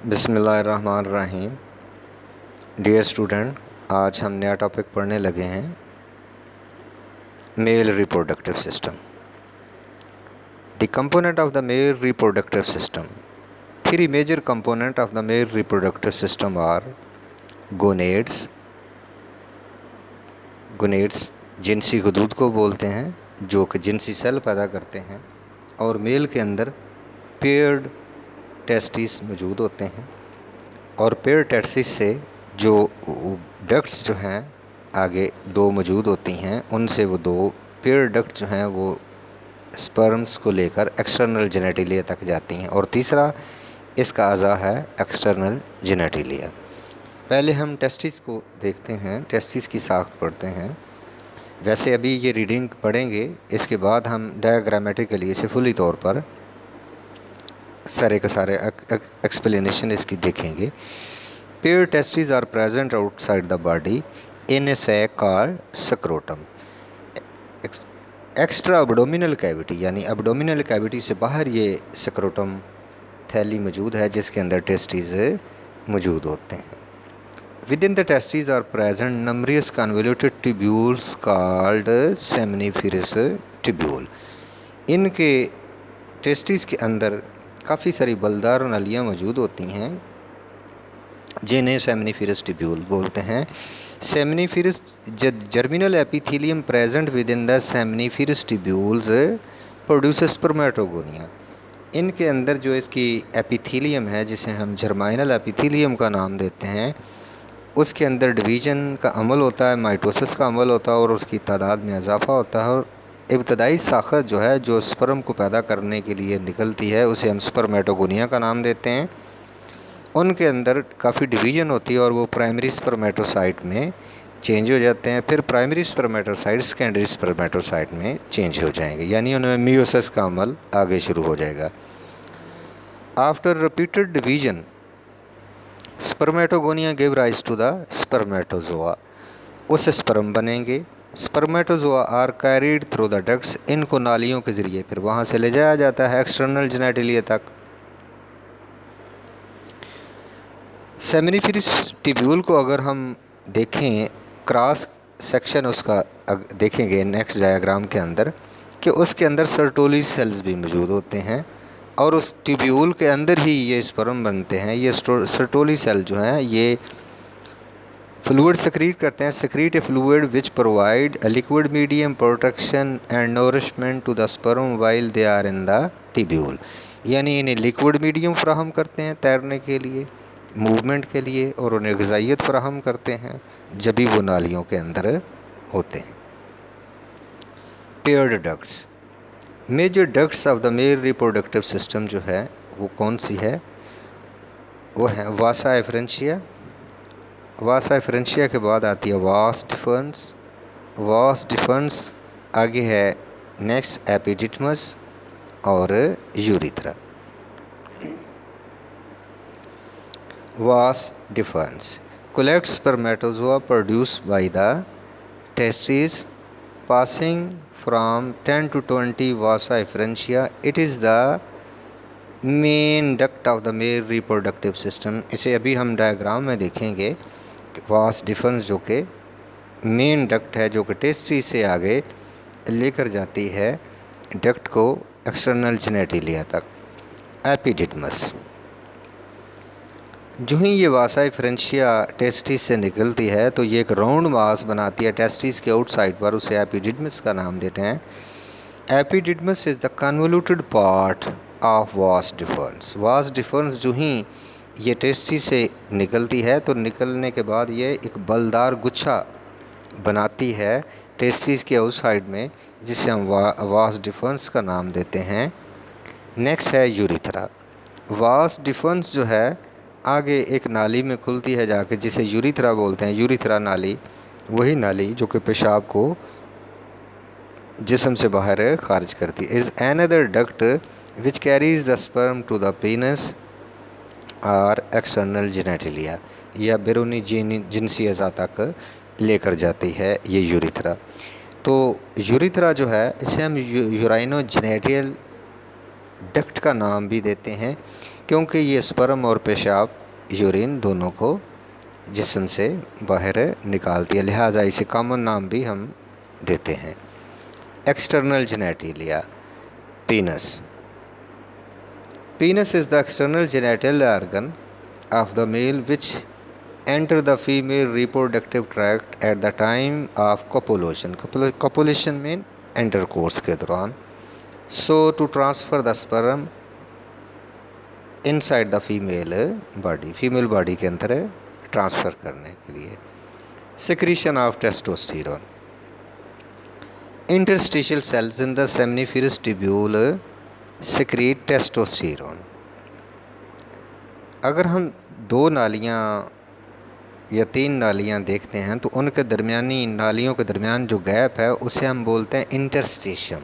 बिस्मिल्लाहिर्रहमानिर्रहीम। Dear student, आज हम नया टॉपिक पढ़ने लगे हैं, male reproductive system. The component of the male reproductive system. Three major component of the male reproductive system are gonads. Gonads जिनसी गुदूद को बोलते हैं, जो कि जिनसी सेल पैदा करते हैं, और मेल के अंदर पेयर्ड टेस्टिस मौजूद होते हैं, और पेयर टेस्टिस से जो डक्ट्स जो हैं आगे दो मौजूद होती हैं, उनसे वो दो पेयर डक्ट जो हैं वो स्पर्म्स को लेकर एक्सटर्नल जेनेटिलिया तक जाती हैं, और तीसरा इसका अज़ा है एक्सटर्नल जेनेटिलिया। पहले हम टेस्टिस को देखते हैं, टेस्टिस की साख्त पढ़ते हैं। वैसे अभी ये रीडिंग पढ़ेंगे, इसके बाद हम डायग्रामेटिकली इसे फुली तौर पर सारे का सारे एक्सप्लेनेशन इसकी देखेंगे। Pair testis are present outside the body in a sac called scrotum. Extra abdominal cavity यानी अब्डोमिनल कैविटी से बाहर ये स्क्रोटम थैली मौजूद है, जिसके अंदर टेस्टिस मौजूद होते हैं। Within the testis are present numerous convoluted tubules called seminiferous tubule. इनके टेस्टिस के अंदर काफ़ी सारी बलदार नलियाँ मौजूद होती हैं, जिन्हें सेमिनिफेरस ट्यूब्यूल बोलते हैं। Seminiferous germinal epithelium present with in the seminiferous tubules produce spermatogonia. इनके अंदर जो इसकी एपिथेलियम है, जिसे हम जर्माइनल एपिथेलियम का नाम देते हैं, उसके अंदर डिवीज़न का अमल होता है, माइटोसिस का अमल होता है, और उसकी तादाद में इजाफा होता है। और इब्तदाई साखत जो है, जो स्पर्म को पैदा करने के लिए निकलती है, उसे हम स्पर्मेटोगोनिया का नाम देते हैं। उनके अंदर काफ़ी डिवीज़न होती है, और वो प्राइमरी स्पर्मेटोसाइट में चेंज हो जाते हैं, फिर प्राइमरी स्पर्मेटोसाइट सेकेंडरी स्पर्मेटोसाइट में चेंज हो जाएंगे, यानी उनमें मियोसिस का अमल आगे शुरू हो जाएगा। After repeated division spermatogonia give rise to the spermatozoa. उस स्पर्म बनेंगे। Spermatozoa are carried through the ducts. इनको नालियों के ज़रिए फिर वहाँ से ले जाया जाता है एक्सटर्नल जेनेटिलिया तक। सेमिनिफेरस ट्यूब्यूल को अगर हम देखें, क्रॉस सेक्शन उसका देखेंगे नेक्स्ट डायग्राम के अंदर, कि उसके अंदर सर्टोली सेल्स भी मौजूद होते हैं, और उस ट्यूब्यूल के अंदर ही ये स्पर्म बनते हैं। ये सर्टोली सेल जो हैं ये फ्लूइड सेक्रीट करते हैं। Secrete a fluid which provide a liquid medium protection and nourishment to the sperm while they are in the tubule. यानी इन्हें लिक्विड मीडियम फ्राहम करते हैं तैरने के लिए, मूवमेंट के लिए, और उन्हें ग़िज़ाइयत फ्राहम करते हैं जब भी वो नालियों के अंदर होते हैं। Paired ducts. Major ducts of the male reproductive system जो है वो कौन सी है? वो है वासा एफरेंशिया। वासा एफरेंशिया के बाद आती है वास डिफरेंस। वास डिफरेंस आगे है नेक्स्ट एपिडिडमस और urethra. Vas deferens collects spermatozoa produced by the testes passing from 10 to 20 vasa efferentia. It is the main duct of the male reproductive system. इसे अभी हम डायग्राम में देखेंगे। Vas deferens जो कि मेन डक्ट है, जो कि टेस्टिस से आगे लेकर जाती है डक्ट को एक्सटर्नल जेनेटिलिया तक। एपिडिडमस। जो ही ये वासा एफरेंशिया टेस्टिस से निकलती है तो ये एक राउंड मास बनाती है टेस्टिस के आउटसाइड पर, उसे एपिडिडमस का नाम देते हैं। Epididymis is the convoluted part of vas deferens. Vas deferens जो ही ये टेस्टिस से निकलती है तो निकलने के बाद ये एक बलदार गुच्छा बनाती है टेस्टिस के आउटसाइड में, जिसे हम वास डिफरेंस का नाम देते हैं। नेक्स्ट है यूरिथ्रा। वास डिफरेंस जो है आगे एक नाली में खुलती है जाके, जिसे यूरिथ्रा बोलते हैं। यूरिथ्रा नाली वही नाली जो कि पेशाब को जिस्म से बाहर खारिज करती है। Is another duct which carries the sperm to the penis और एक्सटर्नल जेनेटिलिया, या बैरूनी जिनसी अज़ा तक लेकर जाती है ये यूरिथ्रा। तो यूरिथ्रा जो है इसे हम यूराइनो जेनेटियल डक्ट का नाम भी देते हैं क्योंकि ये स्पर्म और पेशाब यूरिन दोनों को जिस्म से बाहर निकालती है, लिहाजा इसे कॉमन नाम भी हम देते हैं। External genitalia, पीनस। Penis is the external genital organ of the male which enter the female reproductive tract at the time of copulation. Copulation mean intercourse के दौरान। So to transfer the sperm inside the female body, female body के अंदर transfer करने के लिए। Secretion of testosterone. Interstitial cells in the seminiferous tubule secrete testosterone. अगर हम 2 नालियाँ या 3 नालियाँ देखते हैं तो उनके दरमियानी नालियों के दरमियान जो गैप है उसे हम बोलते हैं इंटरस्टिशियम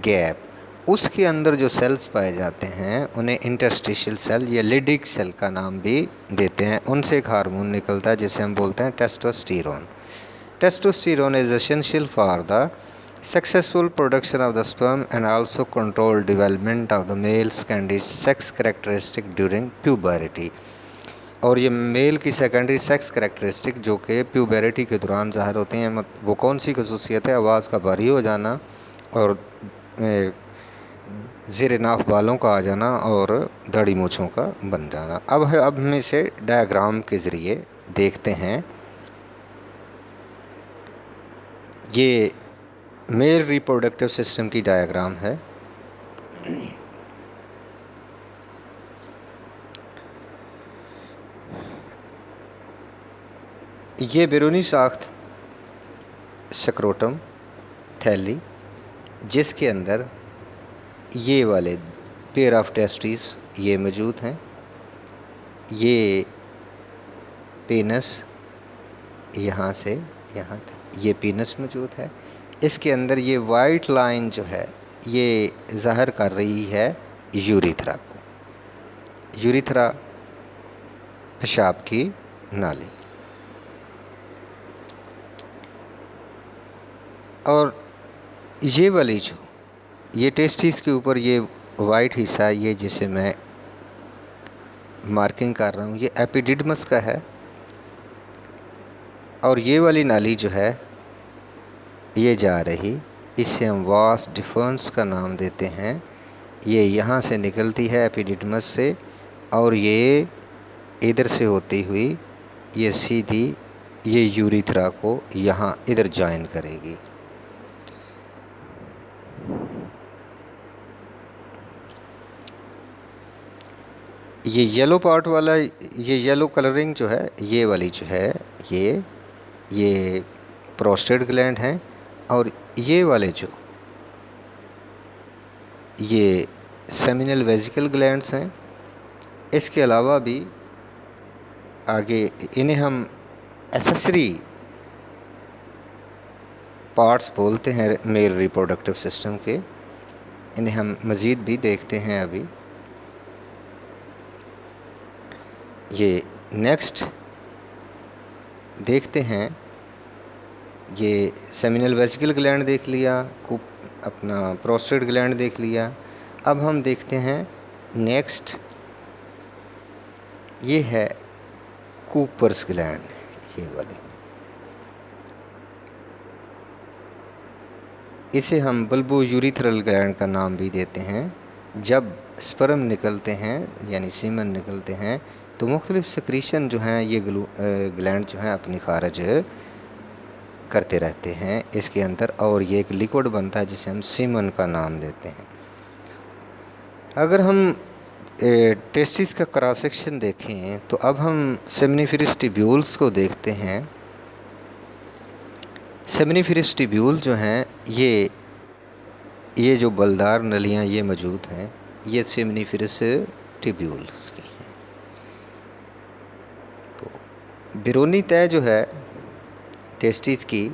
गैप। उसके अंदर जो सेल्स पाए जाते हैं उन्हें इंटरस्टिशियल सेल या लिडिक सेल का नाम भी देते हैं। उनसे एक हार्मोन निकलता है जिसे हम बोलते हैं testosterone. Testosterone is essential for the successful production of the sperm and also control development of the male secondary sex characteristic during puberty। और ये मेल की सेकेंडरी सेक्स करैक्टरिस्टिक जो कि प्यूबरिटी के दौरान ज़ाहिर होते हैं, वो कौन सी खसूसियत है? आवाज़ का भारी हो जाना और ज़ेर नाफ बालों का आ जाना और दाढ़ी मूँछों का बन जाना। अब हम इसे डायग्राम के ज़रिए देखते हैं। ये मेल रिप्रोडक्टिव सिस्टम की डायग्राम है। ये बैरूनी साख्त स्क्रोटम थैली जिसके अंदर ये वाले पेयर ऑफ टेस्टिस ये मौजूद हैं। ये पेनस यहाँ से यहाँ तक ये पेनस मौजूद है। इसके अंदर ये वाइट लाइन जो है ये ज़ाहिर कर रही है यूरिथ्रा को। यूरिथ्रा पेशाब की नाली। और ये वाली जो ये टेस्टिस के ऊपर ये वाइट हिस्सा ये जिसे मैं मार्किंग कर रहा हूँ ये एपिडिडमस का है। और ये वाली नाली जो है ये जा रही, इसे हम वास डिफरेंस का नाम देते हैं। ये यहाँ से निकलती है एपिडिडमस से और ये इधर से होती हुई ये सीधी ये यूरिथ्रा को यहाँ इधर ज्वाइन करेगी। ये येलो पार्ट वाला ये येलो कलरिंग जो है ये वाली जो है ये प्रोस्टेट ग्लैंड हैं और ये वाले जो ये सेमिनल वेजिकल ग्लैंड्स हैं। इसके अलावा भी आगे इन्हें हम एसेसरी पार्ट्स बोलते हैं मेल रिप्रोडक्टिव सिस्टम के। इन्हें हम मज़ीद भी देखते हैं। अभी ये नेक्स्ट देखते हैं। ये सेमिनल वेजिकल ग्लैंड देख लिया, अपना प्रोस्टेट ग्लैंड देख लिया। अब हम देखते हैं नेक्स्ट ये है कूपर्स ग्लैंड, ये वाले। इसे हम बल्बो यूरिथ्रल ग्लैंड का नाम भी देते हैं। जब स्पर्म निकलते हैं यानी सीमन निकलते हैं तो मुख्तलिफ सिक्रीशन जो हैं ये ग्लैंड जो हैं अपनी खारिज करते रहते हैं इसके अंदर और ये एक लिक्विड बनता है जिसे हम सीमन का नाम देते हैं। अगर हम टेस्टिस का क्रॉस सेक्शन देखें तो अब हम सेमिनिफेरस ट्यूब्यूल्स को देखते हैं। सेमिनिफेरस ट्यूब्यूल जो हैं ये जो बलदार नलियाँ ये मौजूद हैं ये सेमिनिफेरस ट्यूब्यूल्स की हैं। तो बैरूनी तह जो है टेस्टिस की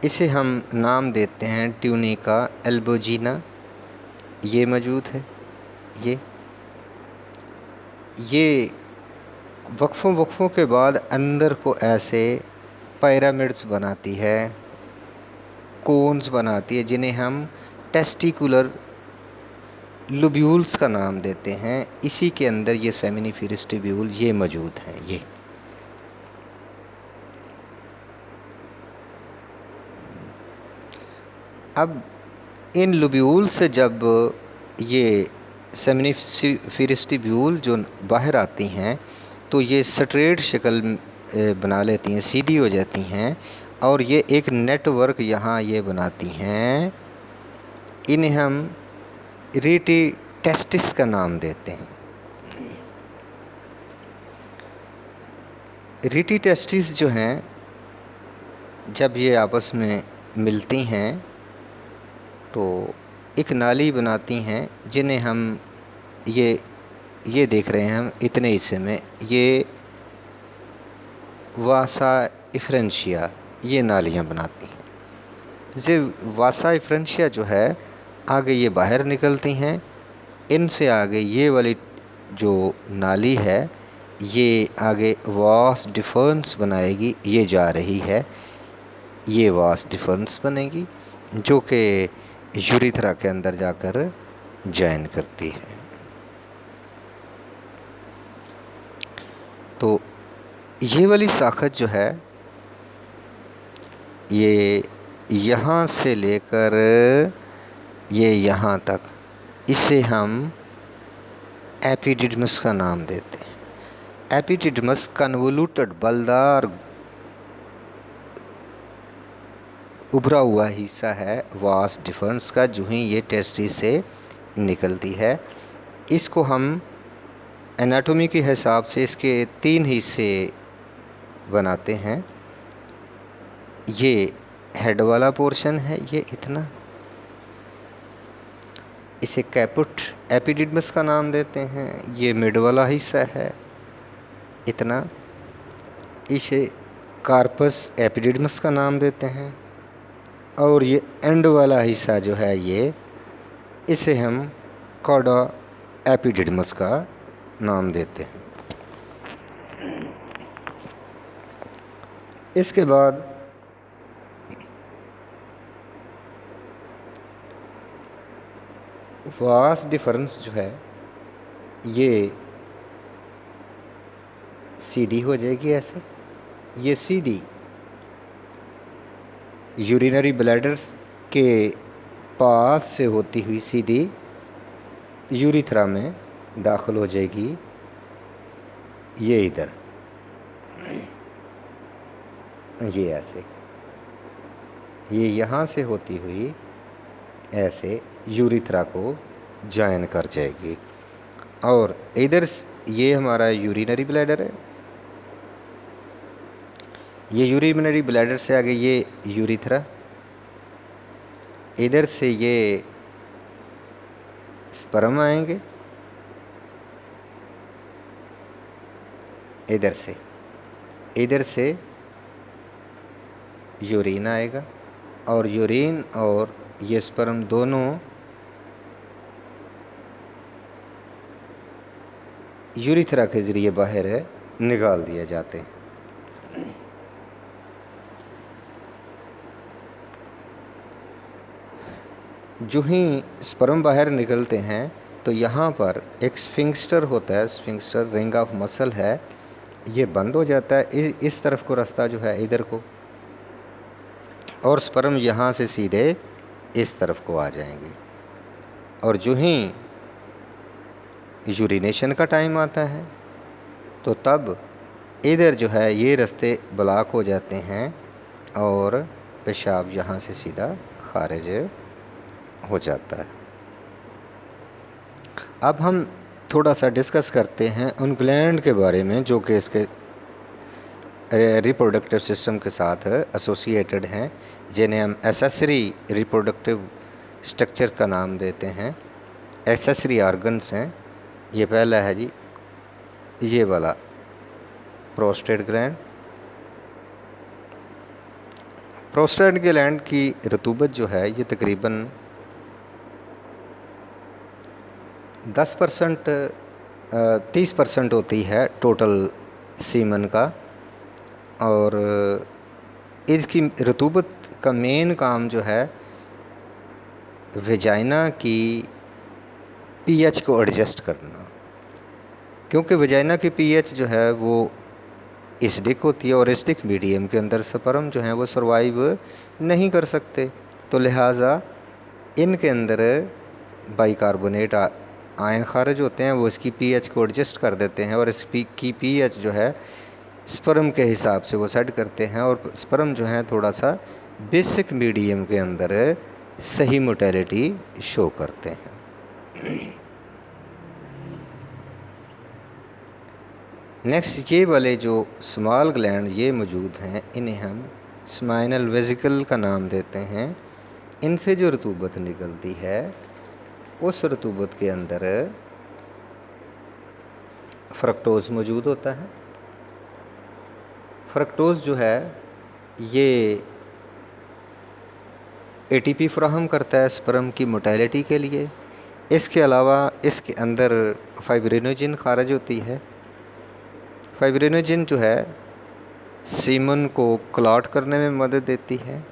इसे हम नाम देते हैं ट्यूनिका एल्बोजिना। ये मौजूद है। ये वक्फों के बाद अंदर को ऐसे पिरामिड्स बनाती है, कोन्स बनाती है जिन्हें हम टेस्टिकुलर लोब्यूल्स का नाम देते हैं। इसी के अंदर ये सेमिनिफेरस ट्यूब्यूल ये मौजूद हैं। ये अब इन लोब्यूल से जब ये सेमिनिफेरस ट्यूब्यूल जो बाहर आती हैं तो ये स्ट्रेट शक्ल बना लेती हैं, सीधी हो जाती हैं, और ये एक नेटवर्क यहाँ ये बनाती हैं। इन्हें हम रीटी टेस्टिस का नाम देते हैं। रीटी टेस्टिस जो हैं जब ये आपस में मिलती हैं तो एक नाली बनाती हैं, जिन्हें हम ये देख रहे हैं हम इतने हिस्से में, ये वासा इफ्रेंशिया ये नालियाँ बनाती हैं। ये वासा इफ्रेंशिया जो है आगे ये बाहर निकलती हैं। इनसे आगे ये वाली जो नाली है ये आगे वास डिफरेंस बनाएगी, ये जा रही है, ये वास डिफरेंस बनेगी जो कि यूरिथ्रा के अंदर जाकर जॉइन करती है। तो ये वाली साखत जो है ये यहाँ से लेकर ये यहाँ तक, इसे हम एपिडिडमस का नाम देते हैं। एपिडिडमस कन्वोल्यूटेड बलदार उभरा हुआ हिस्सा है वास डिफरेंस का, जो ही ये टेस्टिस से निकलती है। इसको हम एनाटॉमी के हिसाब से इसके 3 हिस्से बनाते हैं। ये हेड वाला पोर्शन है, ये इतना, इसे कैपुट एपिडिडमस का नाम देते हैं। ये मिड वाला हिस्सा है इतना, इसे कार्पस एपिडिडमस का नाम देते हैं। और ये एंड वाला हिस्सा जो है ये, इसे हम कॉडा एपिडिडमस का नाम देते हैं। इसके बाद वास डिफरेंस जो है ये सीधी हो जाएगी ऐसे, ये सीधी यूरिनरी ब्लैडर्स के पास से होती हुई सीधी यूरिथ्रा में दाखिल हो जाएगी। ये इधर, ये ऐसे, ये यहाँ से होती हुई ऐसे यूरिथ्रा को जॉइन कर जाएगी। और इधर ये हमारा यूरिनरी ब्लैडर है, ये यूरिनरी ब्लैडर से आगे ये यूरिथ्रा, इधर से ये स्पर्म आएंगे, इधर से यूरिन आएगा, और यूरिन और ये स्पर्म दोनों यूरिथ्रा के ज़रिए बाहर निकाल दिए जाते हैं। जो ही स्पर्म बाहर निकलते हैं तो यहाँ पर एक स्फिंक्टर होता है, स्फिंक्टर रिंग ऑफ मसल है, ये बंद हो जाता है इस तरफ को रास्ता जो है इधर को, और स्पर्म यहाँ से सीधे इस तरफ को आ जाएंगे। और जो ही यूरिनेशन का टाइम आता है तो तब इधर जो है ये रास्ते ब्लॉक हो जाते हैं और पेशाब यहाँ से सीधा खारिज हो जाता है। अब हम थोड़ा सा डिस्कस करते हैं उन ग्लैंड के बारे में जो कि इसके रिप्रोडक्टिव सिस्टम के साथ एसोसिएटेड हैं, जिन्हें हम एसेसरी रिप्रोडक्टिव स्ट्रक्चर का नाम देते हैं। एसेसरी ऑर्गन्स हैं। ये पहला है जी ये वाला प्रोस्टेट ग्लैंड। प्रोस्टेट ग्लैंड की रतूबत जो है ये तकरीबन 10% 30% होती है टोटल सीमन का, और इसकी रतूबत का मेन काम जो है वेजाइना की पीएच को एडजस्ट करना, क्योंकि वजाइना की पीएच जो है वो एसिडिक होती है और एसिडिक मीडियम के अंदर स्पर्म जो है वो सर्वाइव नहीं कर सकते। तो लिहाजा इनके अंदर बाइकार्बोनेट आयन खारिज होते हैं, वो इसकी पीएच को एडजस्ट कर देते हैं और इसकी पीएच जो है स्पर्म के हिसाब से वो सेट करते हैं और स्पर्म जो है थोड़ा सा बेसिक मीडियम के अंदर सही मोटेलिटी शो करते हैं। नेक्स्ट ये वाले जो स्मॉल ग्लैंड ये मौजूद हैं, इन्हें हम स्माइनल वेसिकल का नाम देते हैं। इनसे जो रतूबत निकलती है उस रतूबत के अंदर फ्रक्टोज मौजूद होता है। फ्रक्टोज जो है ये एटीपी फ्राहम करता है स्पर्म की मोटेलिटी के लिए। इसके अलावा इसके अंदर फाइब्रिनोजिन खारिज होती है। फाइब्रिनोजिन जो है सीमन को क्लॉट करने में मदद देती है,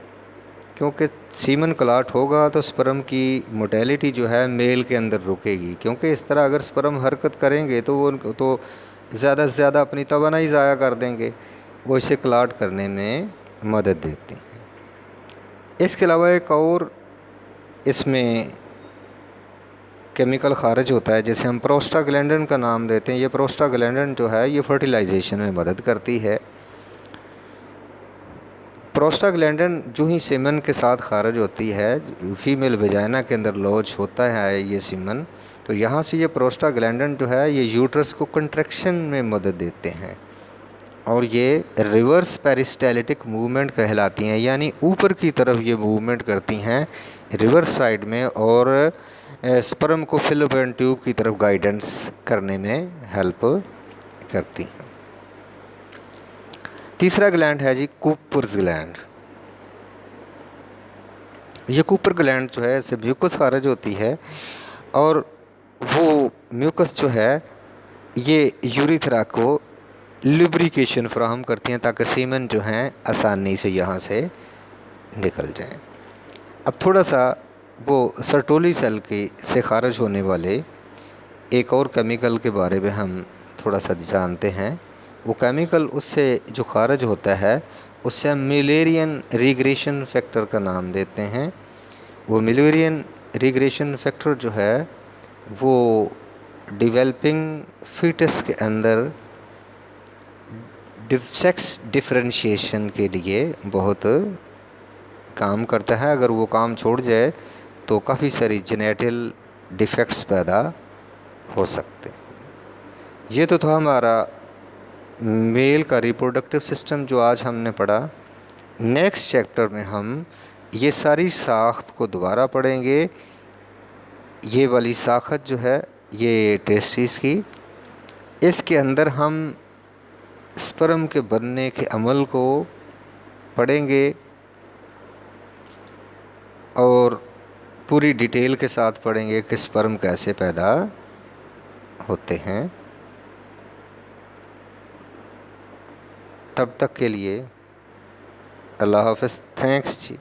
क्योंकि सीमन क्लॉट होगा तो स्पर्म की मोटेलिटी जो है मेल के अंदर रुकेगी, क्योंकि इस तरह अगर स्पर्म हरकत करेंगे तो वो तो ज़्यादा से ज़्यादा अपनी तवानाई ज़ाया कर देंगे, वो इसे क्लॉट करने में मदद देते हैं। इसके अलावा एक और इसमें केमिकल खारिज होता है जिसे हम प्रोस्टाग्लैंडिन का नाम देते हैं। ये प्रोस्टाग्लैंडिन जो है ये फर्टिलाइजेशन में मदद करती है। प्रोस्टाग्लैंडिन जो ही सीमन के साथ खारिज होती है, फीमेल वेजाइना के अंदर लॉज होता है ये सीमन, तो यहाँ से ये प्रोस्टाग्लैंडिन जो है ये यूट्रस को कंट्रैक्शन में मदद देते हैं और ये रिवर्स पेरिस्टाल्टिक मूवमेंट कहलाती हैं, यानी ऊपर की तरफ ये मूवमेंट करती हैं रिवर्स साइड में और स्पर्म को फिलोपियन ट्यूब की तरफ गाइडेंस करने में हेल्प करती हैं। तीसरा ग्लैंड है जी कूपर्स ग्लैंड। ये कूपर ग्लैंड जो है इससे म्यूकस खारिज होती है और वो म्यूकस जो है ये यूरिथ्रा को लुब्रिकेशन फ्राहम करती हैं ताकि सीमन जो हैं आसानी से यहाँ से निकल जाएं। अब थोड़ा सा वो सर्टोली सेल की से खारिज होने वाले एक और केमिकल के बारे में हम थोड़ा सा जानते हैं। वो केमिकल उससे जो खारिज होता है उससे हम मिलेरियन रिग्रेशन फैक्टर का नाम देते हैं। वो मिलेरियन रिग्रेशन फैक्टर जो है वो डेवलपिंग फीटस के अंदर सेक्स डिफरेंशिएशन के लिए बहुत काम करता है। अगर वो काम छोड़ जाए तो काफ़ी सारी जेनेटिल डिफेक्ट्स पैदा हो सकते हैं। ये तो था हमारा मेल का रिप्रोडक्टिव सिस्टम जो आज हमने पढ़ा। नेक्स्ट चैप्टर में हम ये सारी साख्त को दोबारा पढ़ेंगे। ये वाली साख्त जो है ये टेस्टिस की, इसके अंदर हम स्पर्म के बनने के अमल को पढ़ेंगे और पूरी डिटेल के साथ पढ़ेंगे कि स्पर्म कैसे पैदा होते हैं। तब तक के लिए अल्लाह हाफ़िज़। थैंक्स जी।